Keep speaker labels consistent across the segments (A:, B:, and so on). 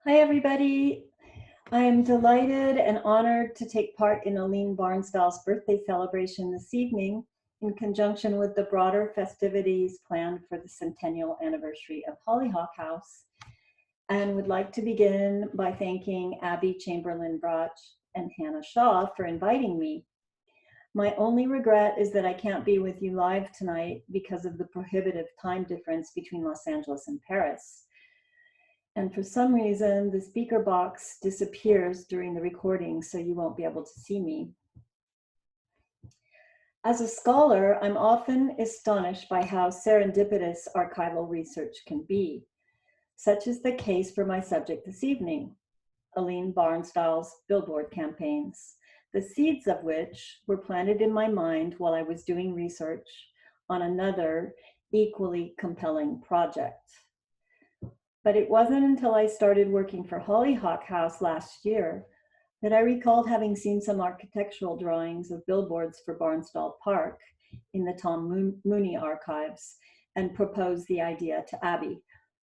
A: Hi, everybody. I am delighted and honored to take part in Aline Barnsdall's birthday celebration this evening in conjunction with the broader festivities planned for the centennial anniversary of Hollyhock House, and would like to begin by thanking Abby Chamberlain-Broch and Hannah Shaw for inviting me. My only regret is that I can't be with you live tonight because of the prohibitive time difference between Los Angeles and Paris. And for some reason, the speaker box disappears during the recording, so you won't be able to see me. As a scholar, I'm often astonished by how serendipitous archival research can be. Such is the case for my subject this evening, Aline Barnsdall's Billboard campaigns, the seeds of which were planted in my mind while I was doing research on another equally compelling project. But it wasn't until I started working for Hollyhock House last year that I recalled having seen some architectural drawings of billboards for Barnsdall Park in the Tom Mooney archives and proposed the idea to Abby,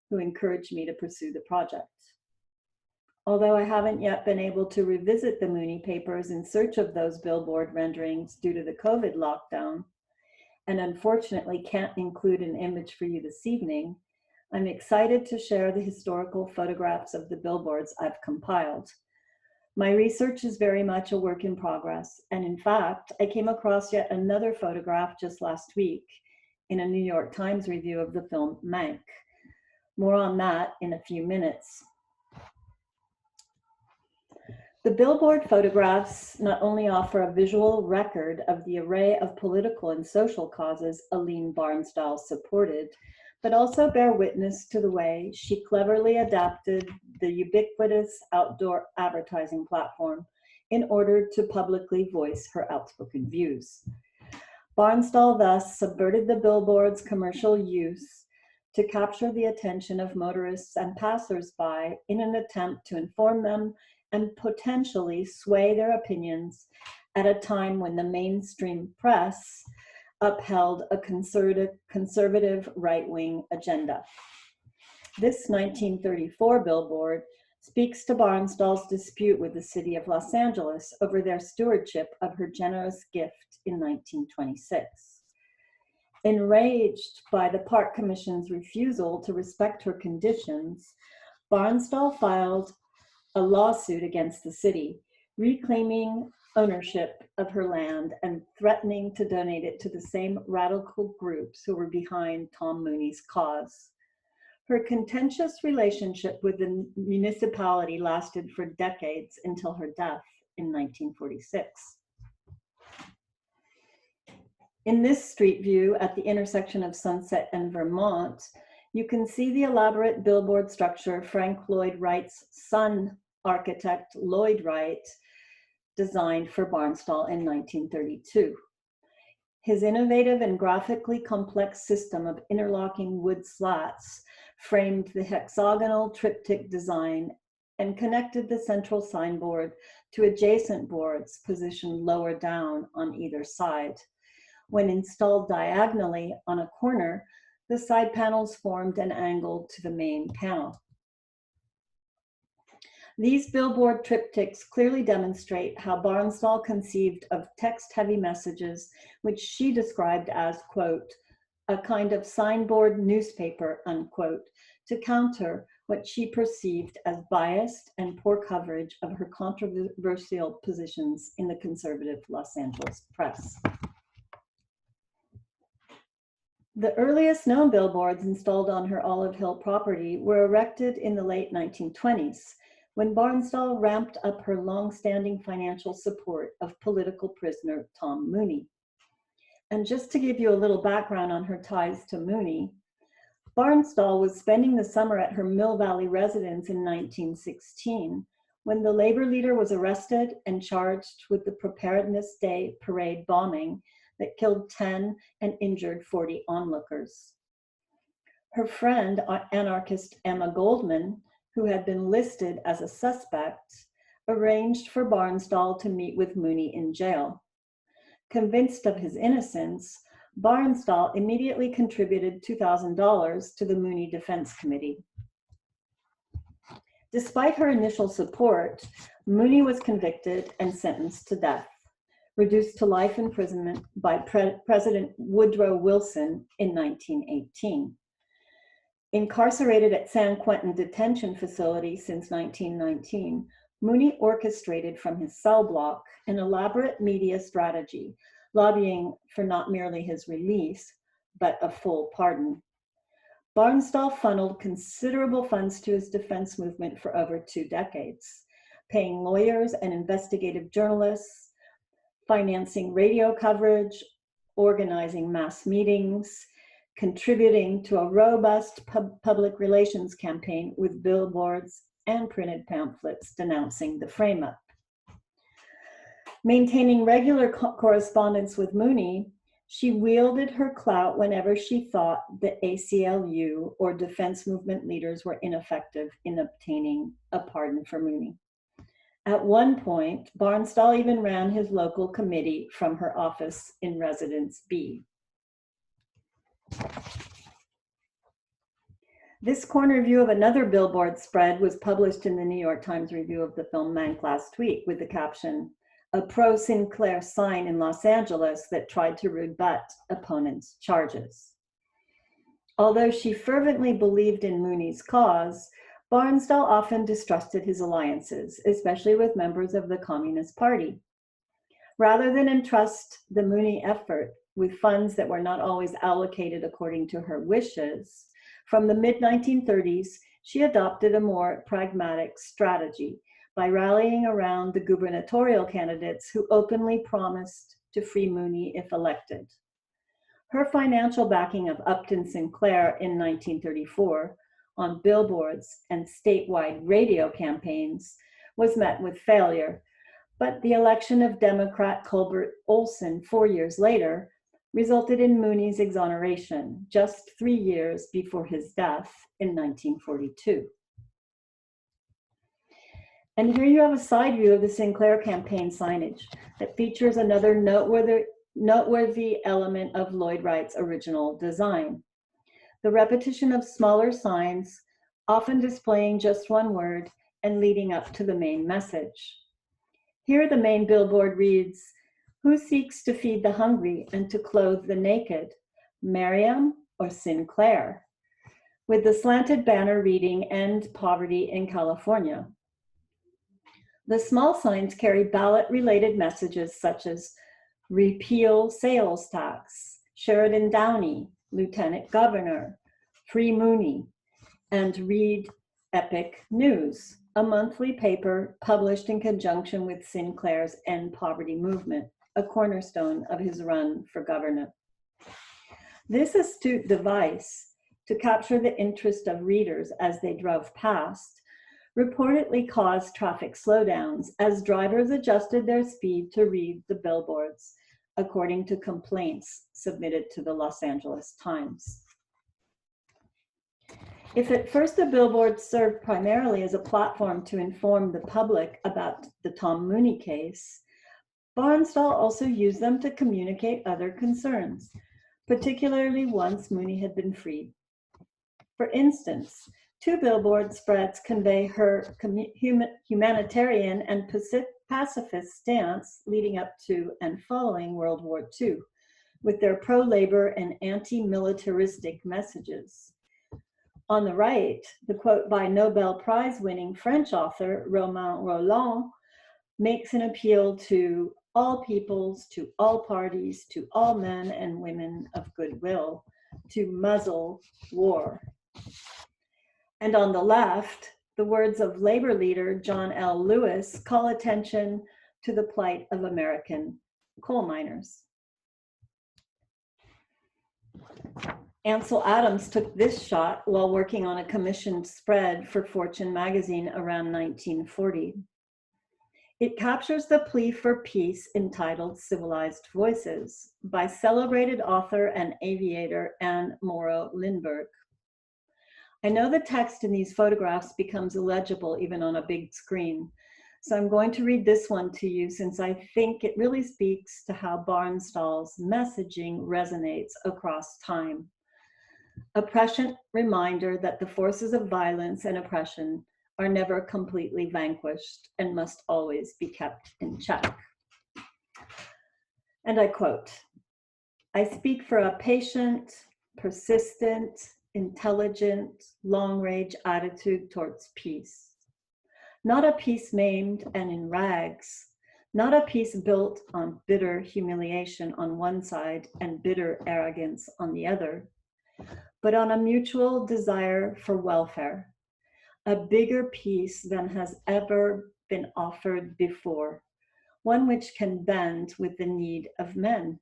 A: who encouraged me to pursue the project. Although I haven't yet been able to revisit the Mooney papers in search of those billboard renderings due to the COVID lockdown, and unfortunately can't include an image for you this evening, I'm excited to share the historical photographs of the billboards I've compiled. My research is very much a work in progress, and in fact, I came across yet another photograph just last week in a New York Times review of the film Mank. More on that in a few minutes. The billboard photographs not only offer a visual record of the array of political and social causes Aline Barnsdall supported, but also bear witness to the way she cleverly adapted the ubiquitous outdoor advertising platform in order to publicly voice her outspoken views. Barnsdall thus subverted the billboard's commercial use to capture the attention of motorists and passersby in an attempt to inform them and potentially sway their opinions at a time when the mainstream press upheld a conservative right-wing agenda. This 1934 billboard speaks to Barnsdall's dispute with the city of Los Angeles over their stewardship of her generous gift in 1926. Enraged by the Park Commission's refusal to respect her conditions, Barnsdall filed a lawsuit against the city, reclaiming ownership of her land and threatening to donate it to the same radical groups who were behind Tom Mooney's cause. Her contentious relationship with the municipality lasted for decades until her death in 1946. In this street view at the intersection of Sunset and Vermont, you can see the elaborate billboard structure Frank Lloyd Wright's son, architect Lloyd Wright, designed for Barnsdall in 1932. His innovative and graphically complex system of interlocking wood slats framed the hexagonal triptych design and connected the central signboard to adjacent boards positioned lower down on either side. When installed diagonally on a corner, the side panels formed an angle to the main panel. These billboard triptychs clearly demonstrate how Barnsdall conceived of text-heavy messages, which she described as, quote, a kind of signboard newspaper, unquote, to counter what she perceived as biased and poor coverage of her controversial positions in the conservative Los Angeles press. The earliest known billboards installed on her Olive Hill property were erected in the late 1920s, when Barnsdall ramped up her long-standing financial support of political prisoner Tom Mooney. And just to give you a little background on her ties to Mooney, Barnsdall was spending the summer at her Mill Valley residence in 1916 when the labor leader was arrested and charged with the Preparedness Day parade bombing that killed 10 and injured 40 onlookers. Her friend, anarchist Emma Goldman, who had been listed as a suspect, arranged for Barnsdall to meet with Mooney in jail. Convinced of his innocence, Barnsdall immediately contributed $2,000 to the Mooney Defense Committee. Despite her initial support, Mooney was convicted and sentenced to death, reduced to life imprisonment by President Woodrow Wilson in 1918. Incarcerated at San Quentin Detention Facility since 1919, Mooney orchestrated from his cell block an elaborate media strategy, lobbying for not merely his release, but a full pardon. Barnsdall funneled considerable funds to his defense movement for over 2 decades, paying lawyers and investigative journalists, financing radio coverage, organizing mass meetings, contributing to a robust public relations campaign with billboards and printed pamphlets denouncing the frame-up. Maintaining regular correspondence with Mooney, she wielded her clout whenever she thought the ACLU or defense movement leaders were ineffective in obtaining a pardon for Mooney. At one point, Barnsdall even ran his local committee from her office in Residence B. This corner view of another billboard spread was published in the New York Times review of the film Mank last week with the caption, "A pro-Sinclair sign in Los Angeles that tried to rebut opponents' charges." Although she fervently believed in Mooney's cause, Barnsdall often distrusted his alliances, especially with members of the Communist Party. Rather than entrust the Mooney effort with funds that were not always allocated according to her wishes, from the mid-1930s, she adopted a more pragmatic strategy by rallying around the gubernatorial candidates who openly promised to free Mooney if elected. Her financial backing of Upton Sinclair in 1934 on billboards and statewide radio campaigns was met with failure, but the election of Democrat Colbert Olson 4 years later resulted in Mooney's exoneration just 3 years before his death in 1942. And here you have a side view of the Sinclair campaign signage that features another noteworthy element of Lloyd Wright's original design. The repetition of smaller signs, often displaying just one word and leading up to the main message. Here the main billboard reads, "Who seeks to feed the hungry and to clothe the naked, Miriam or Sinclair?" with the slanted banner reading, "End Poverty in California." The small signs carry ballot-related messages such as "Repeal Sales Tax," "Sheridan Downey," "Lieutenant Governor," "Free Mooney," and "Read Epic News," a monthly paper published in conjunction with Sinclair's End Poverty movement, a cornerstone of his run for governor. This astute device to capture the interest of readers as they drove past reportedly caused traffic slowdowns as drivers adjusted their speed to read the billboards, according to complaints submitted to the Los Angeles Times. If at first the billboards served primarily as a platform to inform the public about the Tom Mooney case, Barnsdall also used them to communicate other concerns, particularly once Mooney had been freed. For instance, 2 billboard spreads convey her humanitarian and pacifist stance leading up to and following World War II, with their pro-labor and anti-militaristic messages. On the right, the quote by Nobel Prize-winning French author Romain Rolland makes an appeal to all peoples, to all parties, to all men and women of goodwill, to muzzle war. And on the left, the words of labor leader John L. Lewis call attention to the plight of American coal miners. Ansel Adams took this shot while working on a commissioned spread for Fortune magazine around 1940. It captures the plea for peace entitled "Civilized Voices" by celebrated author and aviator Anne Morrow Lindbergh. I know the text in these photographs becomes illegible even on a big screen, so I'm going to read this one to you since I think it really speaks to how Barnsdall's messaging resonates across time. A prescient reminder that the forces of violence and oppression are never completely vanquished and must always be kept in check. And I quote, "I speak for a patient, persistent, intelligent, long-range attitude towards peace. Not a peace maimed and in rags, not a peace built on bitter humiliation on one side and bitter arrogance on the other, but on a mutual desire for welfare, a bigger peace than has ever been offered before, one which can bend with the need of men.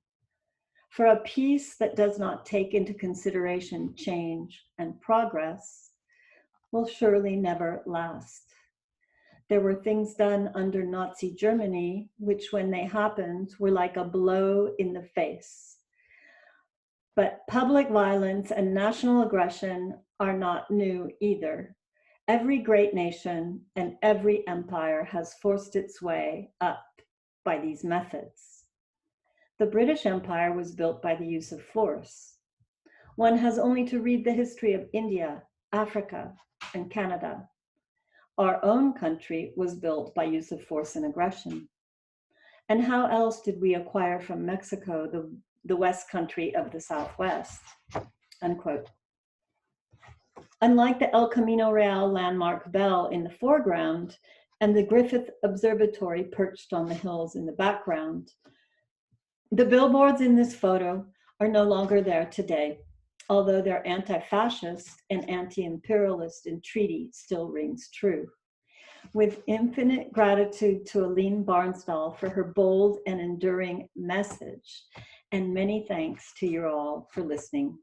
A: For a peace that does not take into consideration change and progress will surely never last. There were things done under Nazi Germany, which when they happened were like a blow in the face. But public violence and national aggression are not new either. Every great nation and every empire has forced its way up by these methods. The British Empire was built by the use of force. One has only to read the history of India, Africa, and Canada. Our own country was built by use of force and aggression. And how else did we acquire from Mexico the West country of the Southwest?" Unquote. Unlike the El Camino Real landmark bell in the foreground and the Griffith Observatory perched on the hills in the background, the billboards in this photo are no longer there today, although their anti-fascist and anti-imperialist entreaty still rings true. With infinite gratitude to Aline Barnsdall for her bold and enduring message, and many thanks to you all for listening.